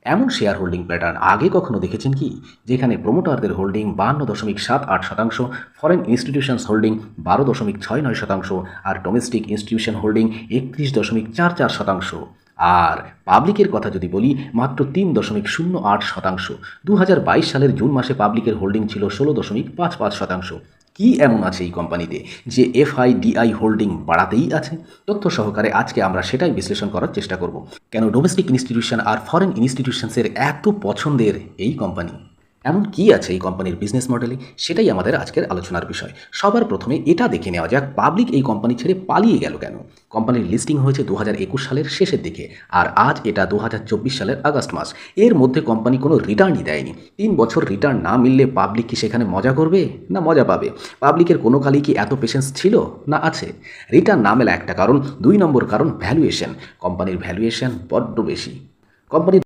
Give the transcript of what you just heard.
এমন share holding pattern আগে কখনো দেখেছেন কি? যেখানে প্রোমোটারদের হোল্ডিং 52.78%, ফরেন ইনস্টিটিউশনস হোল্ডিং 12.69%, আর ডোমেস্টিক ইনস্টিটিউশন হোল্ডিং 31.44%। আর পাবলিকের কথা যদি বলি, মাত্র 3.08%। 2022 সালের জুন মাসে পাবলিকের হোল্ডিং ছিল 16.55%। কি এমন আছে এই কোম্পানিতে যে এফআইডিআই হোল্ডিং বাড়াতেই আছে? তথ্য সহকারে আজকে আমরা সেটাই বিশ্লেষণ করার চেষ্টা করব। কেন ডোমেস্টিক ইনস্টিটিউশন আর ফরেন ইনস্টিটিউশনসের এত পছন্দের এই কোম্পানি? এমন কি আছে এই কোম্পানির বিজনেস মডেলে? সেটাই আমাদের আজকের আলোচনার বিষয়। সবার প্রথমে এটা দেখে নেওয়া যাক, পাবলিক এই কোম্পানি ছেড়ে পালিয়ে গেল কেন। কোম্পানির লিস্টিং হয়েছে 2021 সালের শেষের দিকে, আর আজ এটা 2024 সালের আগস্ট মাস। এর মধ্যে কোম্পানি কোনো রিটার্নই দেয়নি। 3 বছর রিটার্ন না মিললে পাবলিক কি সেখানে মজা করবে না মজা পাবে? পাবলিকের কোনো কালই কি এত পেশেন্স ছিল না আছে? রিটার্ন না মেলা একটা কারণ, 2 নম্বর কারণ ভ্যালুয়েশন। কোম্পানির ভ্যালুয়েশন বড্ড বেশি। কোম্পানির